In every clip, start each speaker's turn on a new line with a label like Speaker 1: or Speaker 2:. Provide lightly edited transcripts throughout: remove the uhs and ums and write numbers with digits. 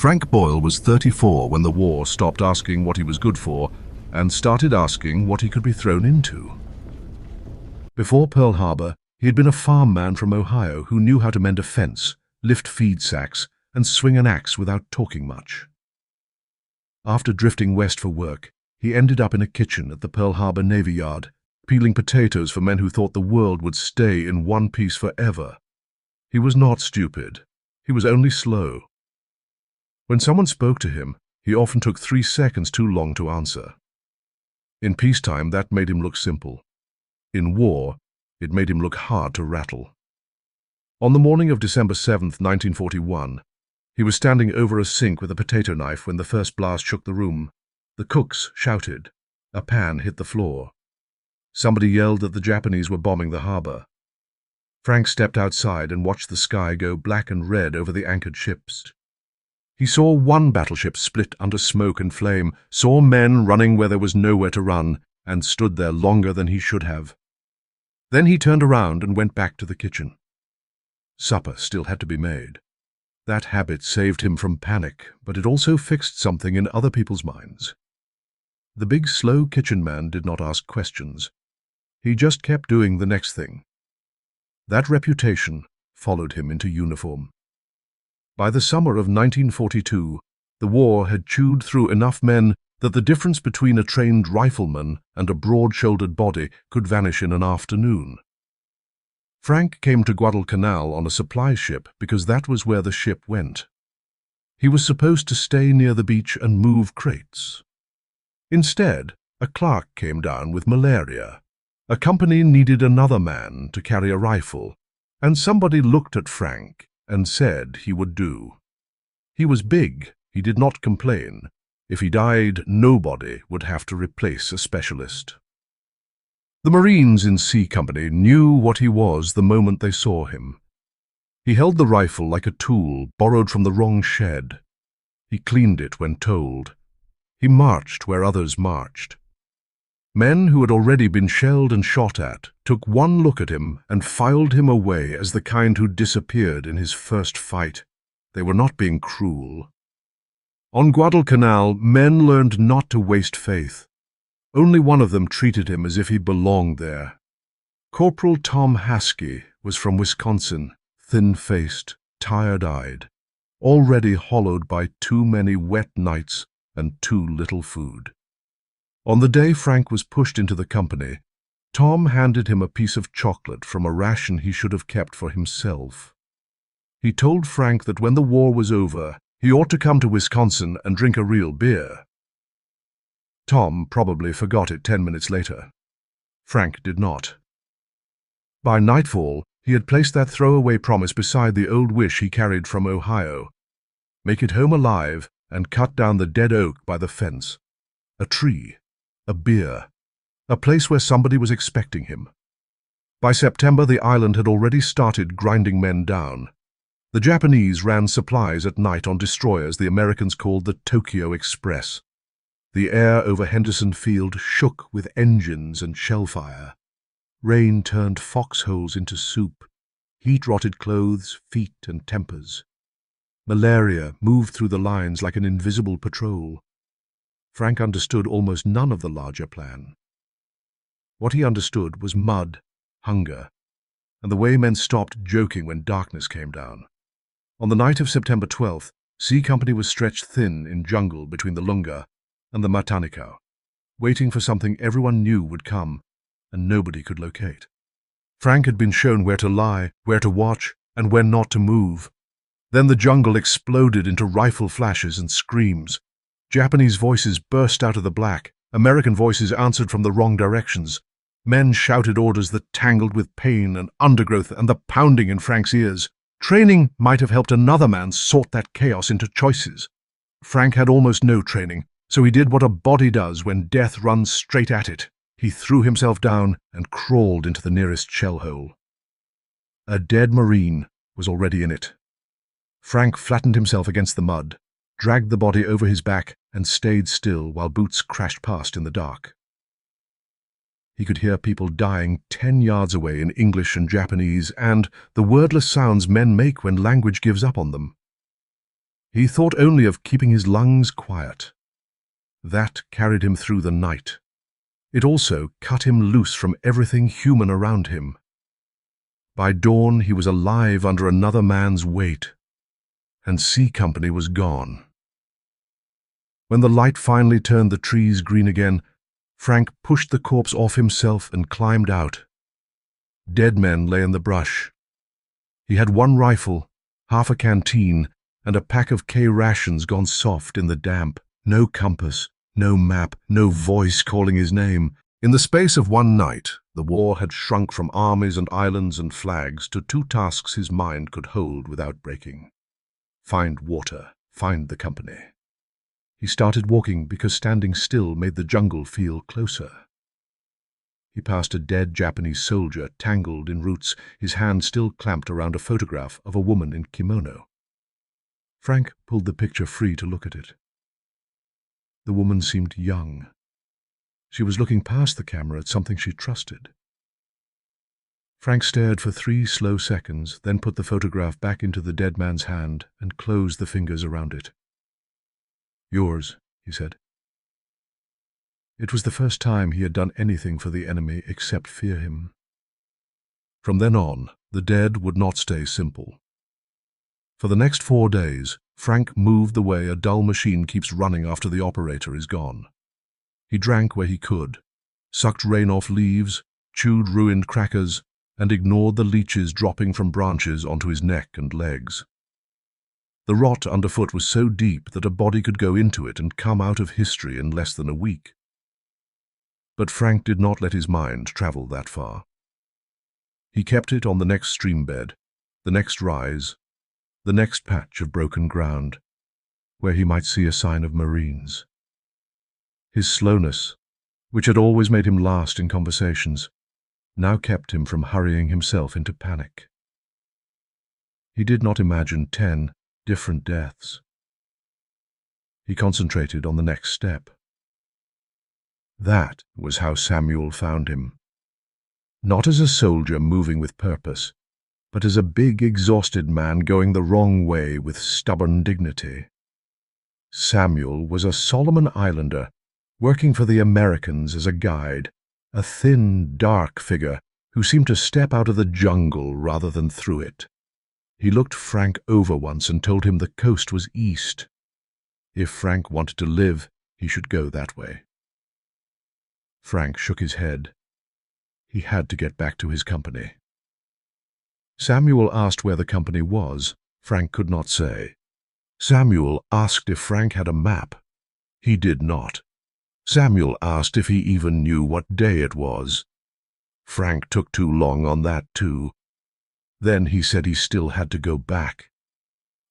Speaker 1: Frank Boyle was 34 when the war stopped asking what he was good for and started asking what he could be thrown into. Before Pearl Harbor, he had been a farm man from Ohio who knew how to mend a fence, lift feed sacks, and swing an axe without talking much. After drifting west for work, he ended up in a kitchen at the Pearl Harbor Navy Yard, peeling potatoes for men who thought the world would stay in one piece forever. He was not stupid. He was only slow. When someone spoke to him, he often took 3 seconds too long to answer. In peacetime, that made him look simple. In war, it made him look hard to rattle. On the morning of December 7th, 1941, he was standing over a sink with a potato knife when the first blast shook the room. The cooks shouted. A pan hit the floor. Somebody yelled that the Japanese were bombing the harbor. Frank stepped outside and watched the sky go black and red over the anchored ships. He saw one battleship split under smoke and flame, saw men running where there was nowhere to run, and stood there longer than he should have. Then he turned around and went back to the kitchen. Supper still had to be made. That habit saved him from panic, but it also fixed something in other people's minds. The big, slow kitchen man did not ask questions. He just kept doing the next thing. That reputation followed him into uniform. By the summer of 1942, the war had chewed through enough men that the difference between a trained rifleman and a broad-shouldered body could vanish in an afternoon. Frank came to Guadalcanal on a supply ship because that was where the ship went. He was supposed to stay near the beach and move crates. Instead, a clerk came down with malaria. A company needed another man to carry a rifle, and somebody looked at Frank and said he would do. He was big, he did not complain. If he died, nobody would have to replace a specialist. The Marines in C Company knew what he was the moment they saw him. He held the rifle like a tool borrowed from the wrong shed. He cleaned it when told. He marched where others marched. Men who had already been shelled and shot at took one look at him and filed him away as the kind who disappeared in his first fight. They were not being cruel. On Guadalcanal, men learned not to waste faith. Only one of them treated him as if he belonged there. Corporal Tom Haskey was from Wisconsin, thin-faced, tired-eyed, already hollowed by too many wet nights and too little food. On the day Frank was pushed into the company, Tom handed him a piece of chocolate from a ration he should have kept for himself. He told Frank that when the war was over, he ought to come to Wisconsin and drink a real beer. Tom probably forgot it 10 minutes later. Frank did not. By nightfall, he had placed that throwaway promise beside the old wish he carried from Ohio. Make it home alive and cut down the dead oak by the fence. A tree. A beer. A place where somebody was expecting him. By September, the island had already started grinding men down. The Japanese ran supplies at night on destroyers the Americans called the Tokyo Express. The air over Henderson Field shook with engines and shellfire. Rain turned foxholes into soup. Heat rotted clothes, feet, and tempers. Malaria moved through the lines like an invisible patrol. Frank understood almost none of the larger plan. What he understood was mud, hunger, and the way men stopped joking when darkness came down. On the night of September 12th, C Company was stretched thin in jungle between the Lunga and the Matanikau, waiting for something everyone knew would come and nobody could locate. Frank had been shown where to lie, where to watch, and when not to move. Then the jungle exploded into rifle flashes and screams. Japanese voices burst out of the black. American voices answered from the wrong directions. Men shouted orders that tangled with pain and undergrowth and the pounding in Frank's ears. Training might have helped another man sort that chaos into choices. Frank had almost no training, so he did what a body does when death runs straight at it. He threw himself down and crawled into the nearest shell hole. A dead Marine was already in it. Frank flattened himself against the mud, dragged the body over his back, and stayed still while boots crashed past in the dark. He could hear people dying 10 yards away in English and Japanese and the wordless sounds men make when language gives up on them. He thought only of keeping his lungs quiet. That carried him through the night. It also cut him loose from everything human around him. By dawn he was alive under another man's weight, and C Company was gone. When the light finally turned the trees green again, Frank pushed the corpse off himself and climbed out. Dead men lay in the brush. He had one rifle, half a canteen, and a pack of K rations gone soft in the damp. No compass, no map, no voice calling his name. In the space of one night, the war had shrunk from armies and islands and flags to two tasks his mind could hold without breaking. Find water, find the company. He started walking because standing still made the jungle feel closer. He passed a dead Japanese soldier tangled in roots, his hand still clamped around a photograph of a woman in kimono. Frank pulled the picture free to look at it. The woman seemed young. She was looking past the camera at something she trusted. Frank stared for 3 slow seconds, then put the photograph back into the dead man's hand and closed the fingers around it. "Yours," he said. It was the first time he had done anything for the enemy except fear him. From then on, the dead would not stay simple. For the next 4 days, Frank moved the way a dull machine keeps running after the operator is gone. He drank where he could, sucked rain off leaves, chewed ruined crackers, and ignored the leeches dropping from branches onto his neck and legs. The rot underfoot was so deep that a body could go into it and come out of history in less than a week. But Frank did not let his mind travel that far. He kept it on the next stream bed, the next rise, the next patch of broken ground, where he might see a sign of Marines. His slowness, which had always made him last in conversations, now kept him from hurrying himself into panic. He did not imagine 10 different deaths. He concentrated on the next step. That was how Samuel found him. Not as a soldier moving with purpose, but as a big, exhausted man going the wrong way with stubborn dignity. Samuel was a Solomon Islander, working for the Americans as a guide, a thin, dark figure who seemed to step out of the jungle rather than through it. He looked Frank over once and told him the coast was east. If Frank wanted to live, he should go that way. Frank shook his head. He had to get back to his company. Samuel asked where the company was. Frank could not say. Samuel asked if Frank had a map. He did not. Samuel asked if he even knew what day it was. Frank took too long on that too. Then he said he still had to go back.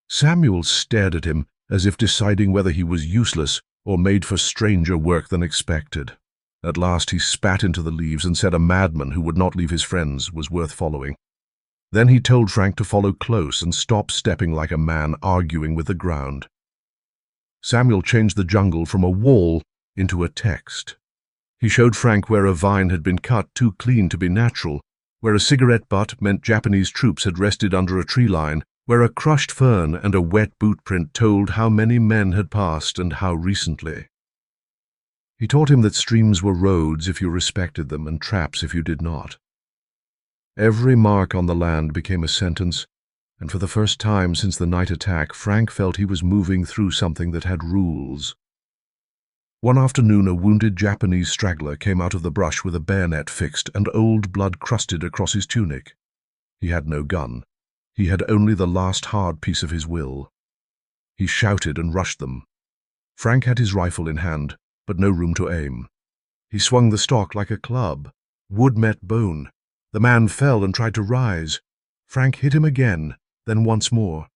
Speaker 1: Samuel stared at him as if deciding whether he was useless or made for stranger work than expected. At last he spat into the leaves and said a madman who would not leave his friends was worth following. Then he told Frank to follow close and stop stepping like a man arguing with the ground. Samuel changed the jungle from a wall into a text. He showed Frank where a vine had been cut too clean to be natural, where a cigarette butt meant Japanese troops had rested under a tree line, where a crushed fern and a wet boot print told how many men had passed and how recently. He taught him that streams were roads if you respected them and traps if you did not. Every mark on the land became a sentence, and for the first time since the night attack, Frank felt he was moving through something that had rules. One afternoon, a wounded Japanese straggler came out of the brush with a bayonet fixed and old blood crusted across his tunic. He had no gun. He had only the last hard piece of his will. He shouted and rushed them. Frank had his rifle in hand, but no room to aim. He swung the stock like a club. Wood met bone. The man fell and tried to rise. Frank hit him again, then once more.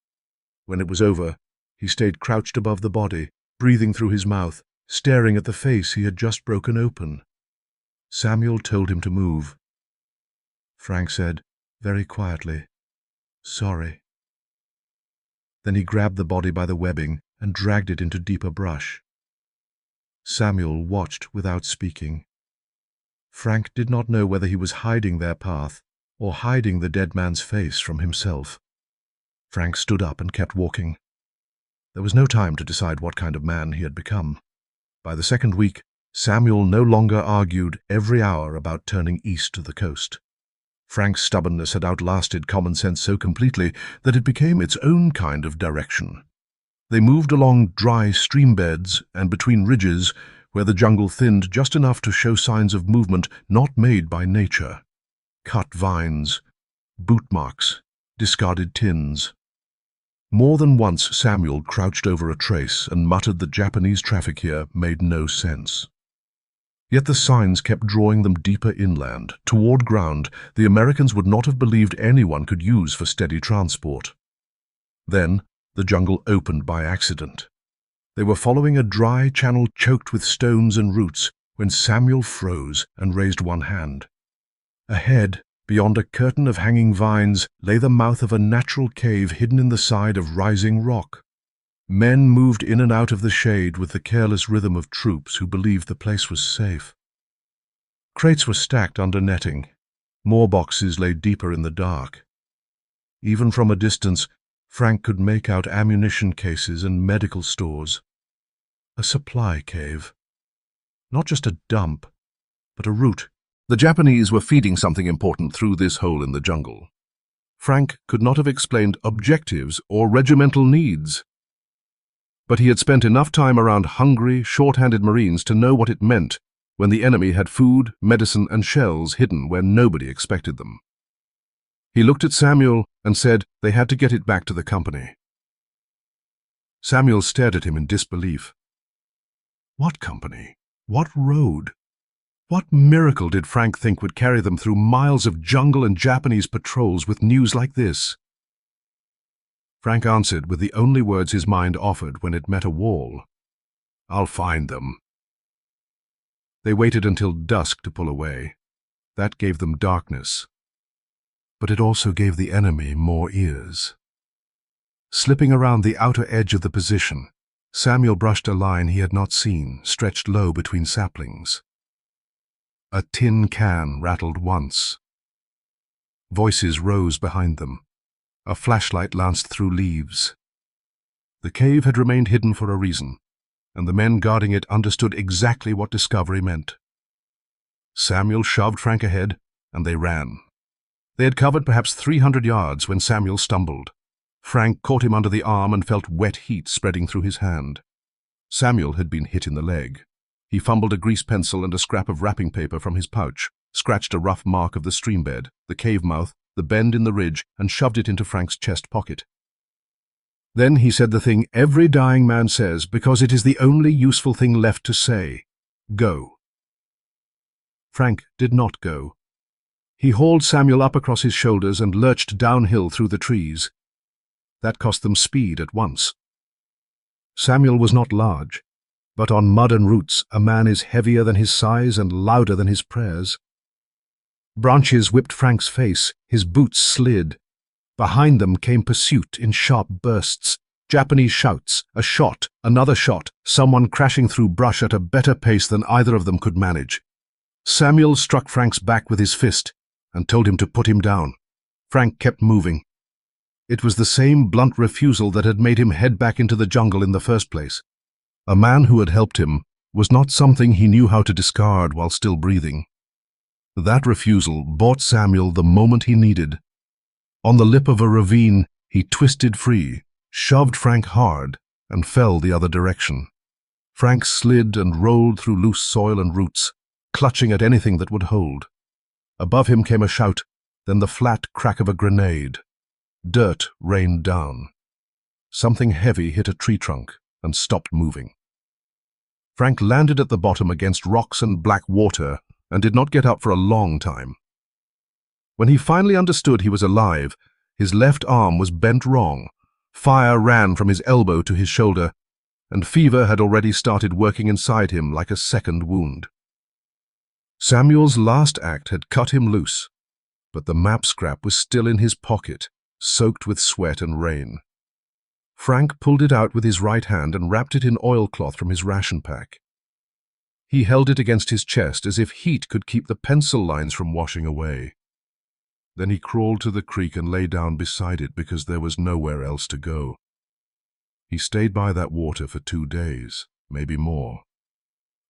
Speaker 1: When it was over, he stayed crouched above the body, breathing through his mouth, staring at the face he had just broken open. Samuel told him to move. Frank said, very quietly, "Sorry." Then he grabbed the body by the webbing and dragged it into deeper brush. Samuel watched without speaking. Frank did not know whether he was hiding their path or hiding the dead man's face from himself. Frank stood up and kept walking. There was no time to decide what kind of man he had become. By the second week, Samuel no longer argued every hour about turning east to the coast. Frank's stubbornness had outlasted common sense so completely that it became its own kind of direction. They moved along dry stream beds and between ridges where the jungle thinned just enough to show signs of movement not made by nature. Cut vines, boot marks, discarded tins. More than once Samuel crouched over a trace and muttered that Japanese traffic here made no sense. Yet the signs kept drawing them deeper inland, toward ground the Americans would not have believed anyone could use for steady transport. Then the jungle opened by accident. They were following a dry channel choked with stones and roots when Samuel froze and raised one hand. Ahead, beyond a curtain of hanging vines, lay the mouth of a natural cave hidden in the side of rising rock. Men moved in and out of the shade with the careless rhythm of troops who believed the place was safe. Crates were stacked under netting. More boxes lay deeper in the dark. Even from a distance, Frank could make out ammunition cases and medical stores. A supply cave. Not just a dump, but a route. The Japanese were feeding something important through this hole in the jungle. Frank could not have explained objectives or regimental needs. But he had spent enough time around hungry, short-handed Marines to know what it meant when the enemy had food, medicine, and shells hidden where nobody expected them. He looked at Samuel and said they had to get it back to the company. Samuel stared at him in disbelief. What company? What road? What miracle did Frank think would carry them through miles of jungle and Japanese patrols with news like this? Frank answered with the only words his mind offered when it met a wall. "I'll find them." They waited until dusk to pull away. That gave them darkness. But it also gave the enemy more ears. Slipping around the outer edge of the position, Samuel brushed a line he had not seen, stretched low between saplings. A tin can rattled once. Voices rose behind them. A flashlight lanced through leaves. The cave had remained hidden for a reason, and the men guarding it understood exactly what discovery meant. Samuel shoved Frank ahead, and they ran. They had covered perhaps 300 yards when Samuel stumbled. Frank caught him under the arm and felt wet heat spreading through his hand. Samuel had been hit in the leg. He fumbled a grease pencil and a scrap of wrapping paper from his pouch, scratched a rough mark of the stream bed, the cave mouth, the bend in the ridge, and shoved it into Frank's chest pocket. Then he said the thing every dying man says because it is the only useful thing left to say. Go. Frank did not go. He hauled Samuel up across his shoulders and lurched downhill through the trees. That cost them speed at once. Samuel was not large, but on mud and roots a man is heavier than his size and louder than his prayers. Branches whipped Frank's face, his boots slid. Behind them came pursuit in sharp bursts, Japanese shouts, a shot, another shot, someone crashing through brush at a better pace than either of them could manage. Samuel struck Frank's back with his fist and told him to put him down. Frank kept moving. It was the same blunt refusal that had made him head back into the jungle in the first place. A man who had helped him was not something he knew how to discard while still breathing. That refusal bought Samuel the moment he needed. On the lip of a ravine, he twisted free, shoved Frank hard, and fell the other direction. Frank slid and rolled through loose soil and roots, clutching at anything that would hold. Above him came a shout, then the flat crack of a grenade. Dirt rained down. Something heavy hit a tree trunk and stopped moving. Frank landed at the bottom against rocks and black water and did not get up for a long time. When he finally understood he was alive, his left arm was bent wrong, fire ran from his elbow to his shoulder, and fever had already started working inside him like a second wound. Samuel's last act had cut him loose, but the map scrap was still in his pocket, soaked with sweat and rain. Frank pulled it out with his right hand and wrapped it in oilcloth from his ration pack. He held it against his chest as if heat could keep the pencil lines from washing away. Then he crawled to the creek and lay down beside it because there was nowhere else to go. He stayed by that water for 2 days, maybe more.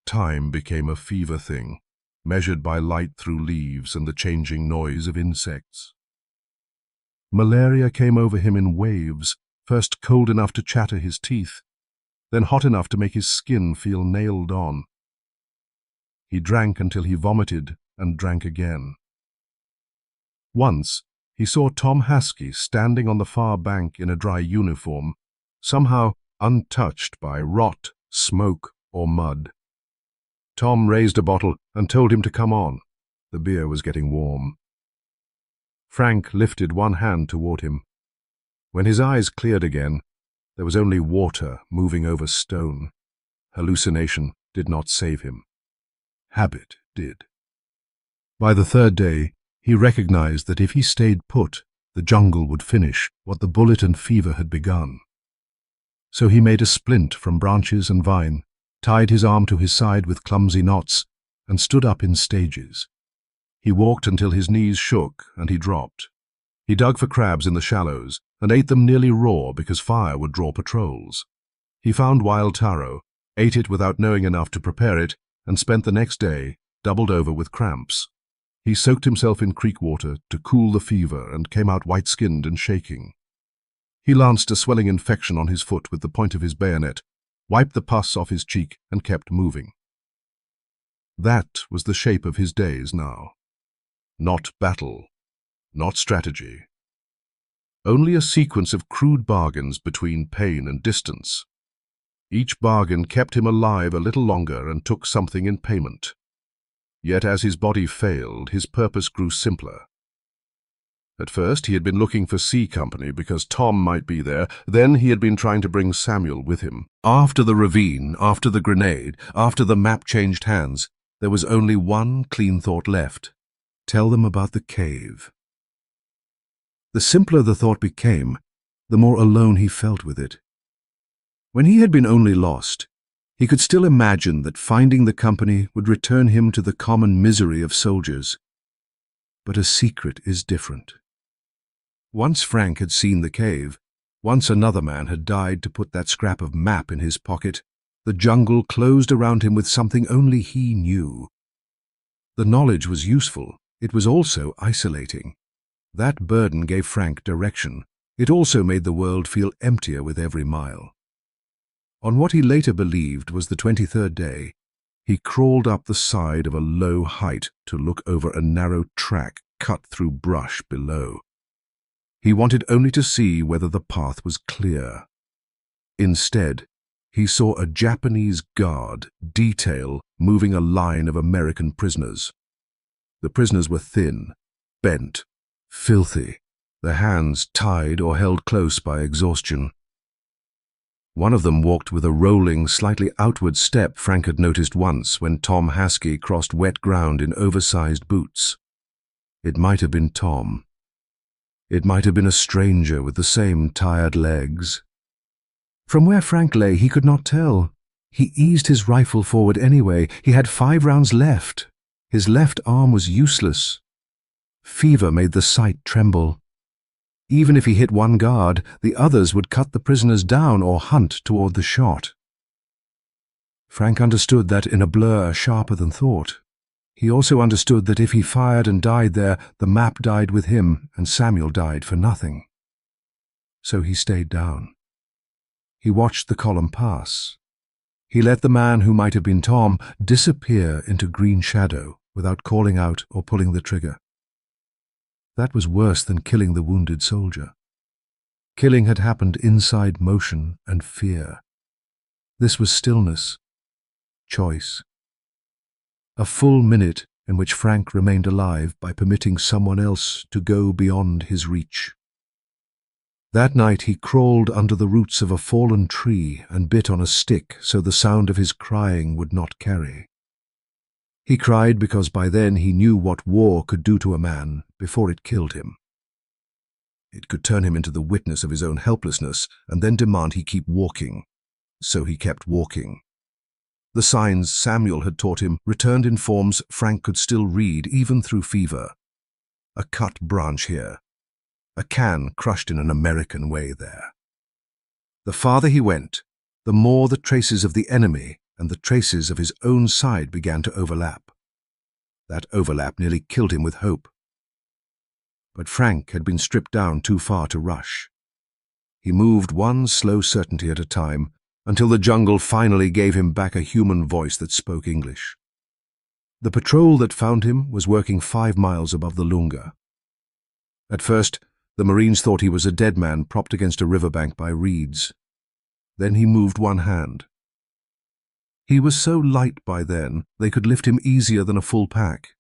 Speaker 1: Time became a fever thing, measured by light through leaves and the changing noise of insects. Malaria came over him in waves, first cold enough to chatter his teeth, then hot enough to make his skin feel nailed on. He drank until he vomited and drank again. Once, he saw Tom Haskey standing on the far bank in a dry uniform, somehow untouched by rot, smoke, or mud. Tom raised a bottle and told him to come on. The beer was getting warm. Frank lifted one hand toward him. When his eyes cleared again, there was only water moving over stone. Hallucination did not save him. Habit did. By the 3rd day, he recognized that if he stayed put, the jungle would finish what the bullet and fever had begun. So he made a splint from branches and vine, tied his arm to his side with clumsy knots, and stood up in stages. He walked until his knees shook and he dropped. He dug for crabs in the shallows and ate them nearly raw because fire would draw patrols. He found wild taro, ate it without knowing enough to prepare it, and spent the next day doubled over with cramps. He soaked himself in creek water to cool the fever and came out white-skinned and shaking. He lanced a swelling infection on his foot with the point of his bayonet, wiped the pus off his cheek, and kept moving. That was the shape of his days now. Not battle, not strategy. Only a sequence of crude bargains between pain and distance. Each bargain kept him alive a little longer and took something in payment. Yet as his body failed, his purpose grew simpler. At first he had been looking for C Company because Tom might be there, then he had been trying to bring Samuel with him. After the ravine, after the grenade, after the map changed hands, there was only one clean thought left. Tell them about the cave. The simpler the thought became, the more alone he felt with it. When he had been only lost, he could still imagine that finding the company would return him to the common misery of soldiers. But a secret is different. Once Frank had seen the cave, once another man had died to put that scrap of map in his pocket, the jungle closed around him with something only he knew. The knowledge was useful, it was also isolating. That burden gave Frank direction. It also made the world feel emptier with every mile. On what he later believed was the 23rd day, he crawled up the side of a low height to look over a narrow track cut through brush below. He wanted only to see whether the path was clear. Instead, he saw a Japanese guard detail moving a line of American prisoners. The prisoners were thin, bent, filthy, their hands tied or held close by exhaustion. One of them walked with a rolling, slightly outward step Frank had noticed once when Tom Haskey crossed wet ground in oversized boots. It might have been Tom. It might have been a stranger with the same tired legs. From where Frank lay, he could not tell. He eased his rifle forward anyway. He had 5 rounds left. His left arm was useless. Fever made the sight tremble. Even if he hit one guard, the others would cut the prisoners down or hunt toward the shot. Frank understood that in a blur sharper than thought. He also understood that if he fired and died there, the map died with him and Samuel died for nothing. So he stayed down. He watched the column pass. He let the man who might have been Tom disappear into green shadow without calling out or pulling the trigger. That was worse than killing the wounded soldier. Killing had happened inside motion and fear. This was stillness, choice. A full minute in which Frank remained alive by permitting someone else to go beyond his reach. That night he crawled under the roots of a fallen tree and bit on a stick so the sound of his crying would not carry. He cried because by then he knew what war could do to a man before it killed him. It could turn him into the witness of his own helplessness and then demand he keep walking. So he kept walking. The signs Samuel had taught him returned in forms Frank could still read even through fever. A cut branch here. A can crushed in an American way there. The farther he went, the more the traces of the enemy and the traces of his own side began to overlap. That overlap nearly killed him with hope. But Frank had been stripped down too far to rush. He moved one slow certainty at a time until the jungle finally gave him back a human voice that spoke English. The patrol that found him was working 5 miles above the Lunga. At first, the Marines thought he was a dead man propped against a riverbank by reeds. Then he moved one hand. He was so light by then they could lift him easier than a full pack.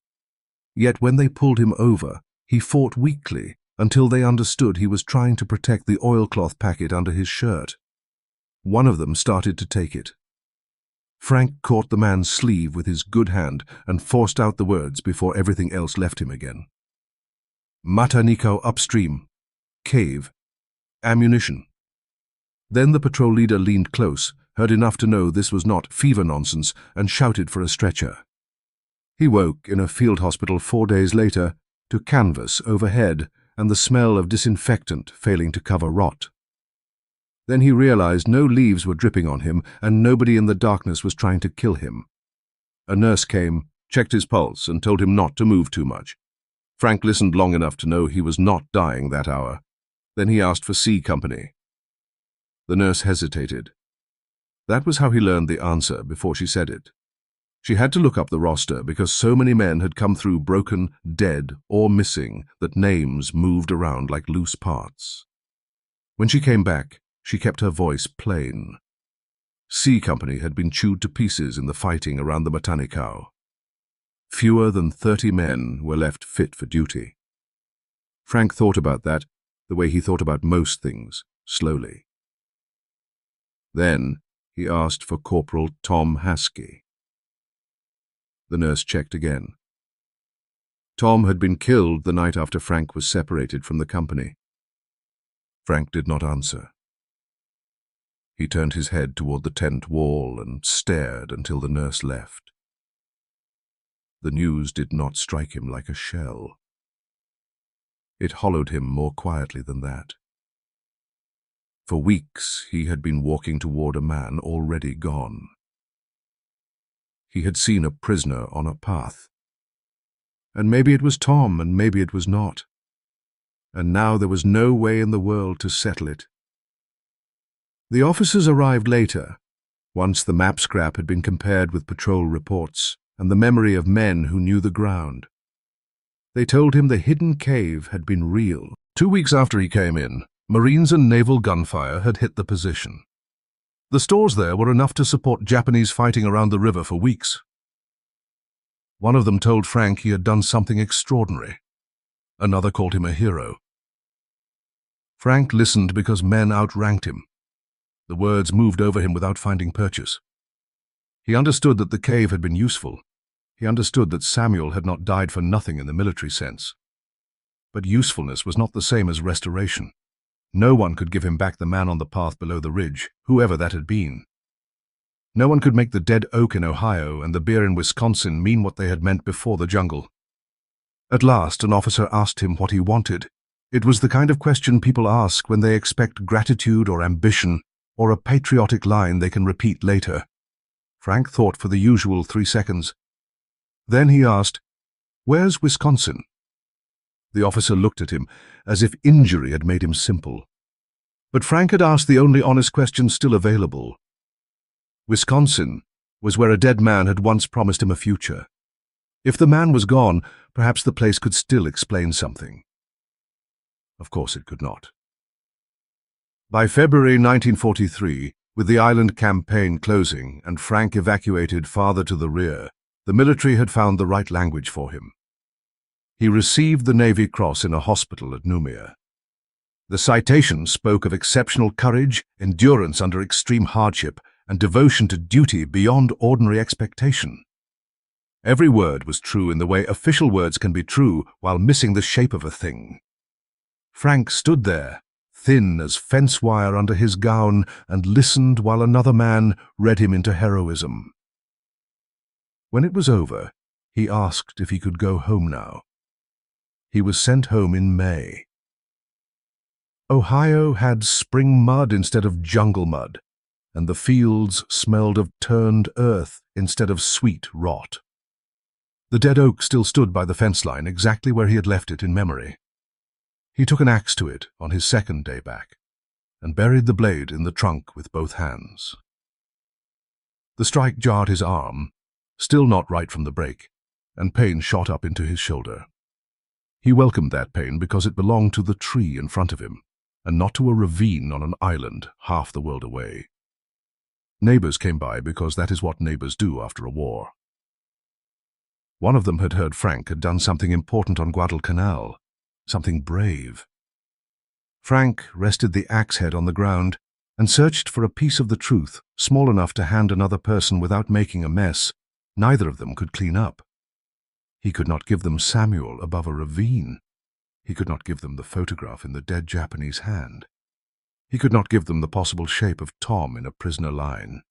Speaker 1: Yet when they pulled him over, he fought weakly until they understood he was trying to protect the oilcloth packet under his shirt. One of them started to take it. Frank caught the man's sleeve with his good hand and forced out the words before everything else left him again. Matanikau upstream. Cave. Ammunition. Then the patrol leader leaned close, heard enough to know this was not fever nonsense, and shouted for a stretcher. He woke in a field hospital 4 days later to canvas overhead and the smell of disinfectant failing to cover rot. Then he realized no leaves were dripping on him and nobody in the darkness was trying to kill him. A nurse came, checked his pulse, and told him not to move too much. Frank listened long enough to know he was not dying that hour. Then he asked for C Company. The nurse hesitated. That was how he learned the answer before she said it. She had to look up the roster because so many men had come through broken, dead, or missing that names moved around like loose parts. When she came back, she kept her voice plain. C Company had been chewed to pieces in the fighting around the Matanikau. Fewer than 30 men were left fit for duty. Frank thought about that the way he thought about most things, slowly. Then he asked for Corporal Tom Haskey. The nurse checked again. Tom had been killed the night after Frank was separated from the company. Frank did not answer. He turned his head toward the tent wall and stared until the nurse left. The news did not strike him like a shell. It hollowed him more quietly than that. For weeks he had been walking toward a man already gone. He had seen a prisoner on a path. And maybe it was Tom, and maybe it was not. And now there was no way in the world to settle it. The officers arrived later, once the map scrap had been compared with patrol reports and the memory of men who knew the ground. They told him the hidden cave had been real. 2 weeks after he came in, Marines and naval gunfire had hit the position. The stores there were enough to support Japanese fighting around the river for weeks. One of them told Frank he had done something extraordinary. Another called him a hero. Frank listened because men outranked him. The words moved over him without finding purchase. He understood that the cave had been useful. He understood that Samuel had not died for nothing in the military sense. But usefulness was not the same as restoration. No one could give him back the man on the path below the ridge, whoever that had been. No one could make the dead oak in Ohio and the beer in Wisconsin mean what they had meant before the jungle. At last, an officer asked him what he wanted. It was the kind of question people ask when they expect gratitude or ambition, or a patriotic line they can repeat later. Frank thought for the usual 3 seconds. Then he asked, "Where's Wisconsin?" The officer looked at him, as if injury had made him simple. But Frank had asked the only honest question still available. Wisconsin was where a dead man had once promised him a future. If the man was gone, perhaps the place could still explain something. Of course it could not. By February 1943, with the island campaign closing and Frank evacuated farther to the rear, the military had found the right language for him. He received the Navy Cross in a hospital at Noumea. The citation spoke of exceptional courage, endurance under extreme hardship, and devotion to duty beyond ordinary expectation. Every word was true in the way official words can be true while missing the shape of a thing. Frank stood there, thin as fence wire under his gown, and listened while another man read him into heroism. When it was over, he asked if he could go home now. He was sent home in May. Ohio had spring mud instead of jungle mud, and the fields smelled of turned earth instead of sweet rot. The dead oak still stood by the fence line exactly where he had left it in memory. He took an axe to it on his second day back, and buried the blade in the trunk with both hands. The strike jarred his arm, still not right from the break, and pain shot up into his shoulder. He welcomed that pain because it belonged to the tree in front of him, and not to a ravine on an island half the world away. Neighbors came by because that is what neighbors do after a war. One of them had heard Frank had done something important on Guadalcanal, something brave. Frank rested the axe head on the ground and searched for a piece of the truth small enough to hand another person without making a mess neither of them could clean up. He could not give them Samuel above a ravine. He could not give them the photograph in the dead Japanese hand. He could not give them the possible shape of Tom in a prisoner line.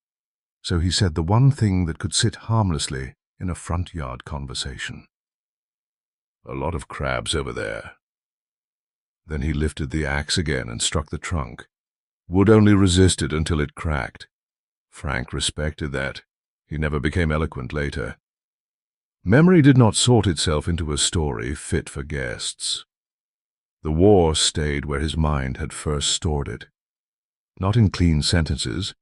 Speaker 1: So he said the one thing that could sit harmlessly in a front yard conversation. "A lot of crabs over there." Then he lifted the axe again and struck the trunk. Wood only resisted until it cracked. Frank respected that. He never became eloquent later. Memory did not sort itself into a story fit for guests. The war stayed where his mind had first stored it. Not in clean sentences,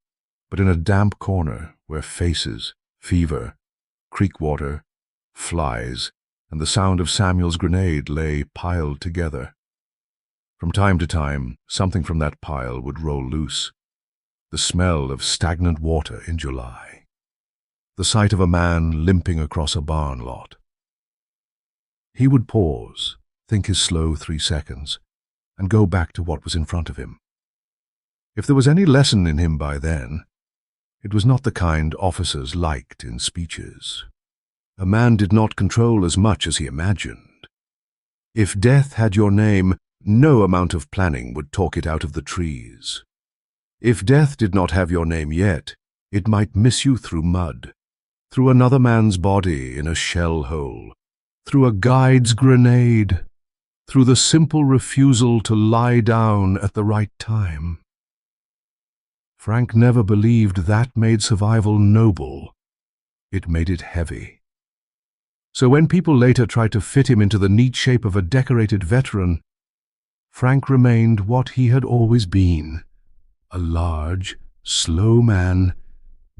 Speaker 1: but in a damp corner where faces, fever, creek water, flies, and the sound of Samuel's grenade lay piled together. From time to time, something from that pile would roll loose. The smell of stagnant water in July. The sight of a man limping across a barn lot. He would pause, think his slow 3 seconds, and go back to what was in front of him. If there was any lesson in him by then, it was not the kind officers liked in speeches. A man did not control as much as he imagined. If death had your name, no amount of planning would talk it out of the trees. If death did not have your name yet, it might miss you through mud, through another man's body in a shell hole, through a guide's grenade, through the simple refusal to lie down at the right time. Frank never believed that made survival noble. It made it heavy. So when people later tried to fit him into the neat shape of a decorated veteran, Frank remained what he had always been, a large, slow man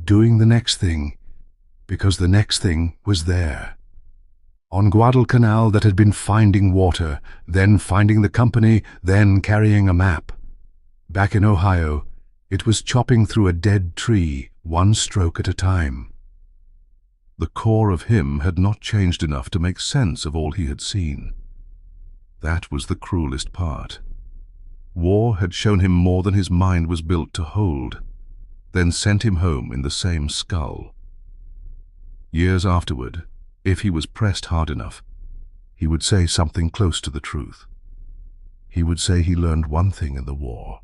Speaker 1: doing the next thing, because the next thing was there. On Guadalcanal that had been finding water, then finding the company, then carrying a map. Back in Ohio, it was chopping through a dead tree, one stroke at a time. The core of him had not changed enough to make sense of all he had seen. That was the cruelest part. War had shown him more than his mind was built to hold, then sent him home in the same skull. Years afterward, if he was pressed hard enough, he would say something close to the truth. He would say he learned one thing in the war.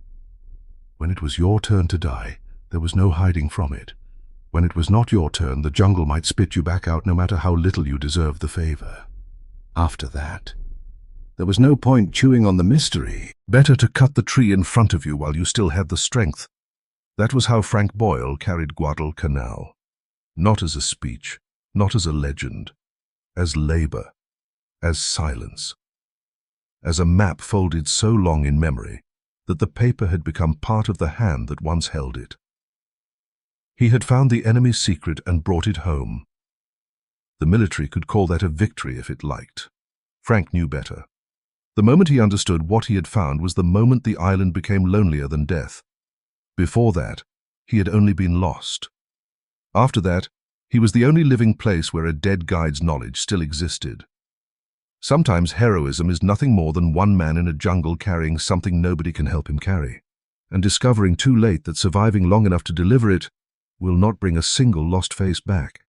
Speaker 1: When it was your turn to die, there was no hiding from it. When it was not your turn, the jungle might spit you back out no matter how little you deserved the favor. After that, there was no point chewing on the mystery. Better to cut the tree in front of you while you still had the strength. That was how Frank Boyle carried Guadalcanal. Not as a speech, not as a legend, as labor, as silence, as a map folded so long in memory that the paper had become part of the hand that once held it. He had found the enemy's secret and brought it home. The military could call that a victory if it liked. Frank knew better. The moment he understood what he had found was the moment the island became lonelier than death. Before that, he had only been lost. After that, he was the only living place where a dead guide's knowledge still existed. Sometimes heroism is nothing more than one man in a jungle carrying something nobody can help him carry, and discovering too late that surviving long enough to deliver it will not bring a single lost face back.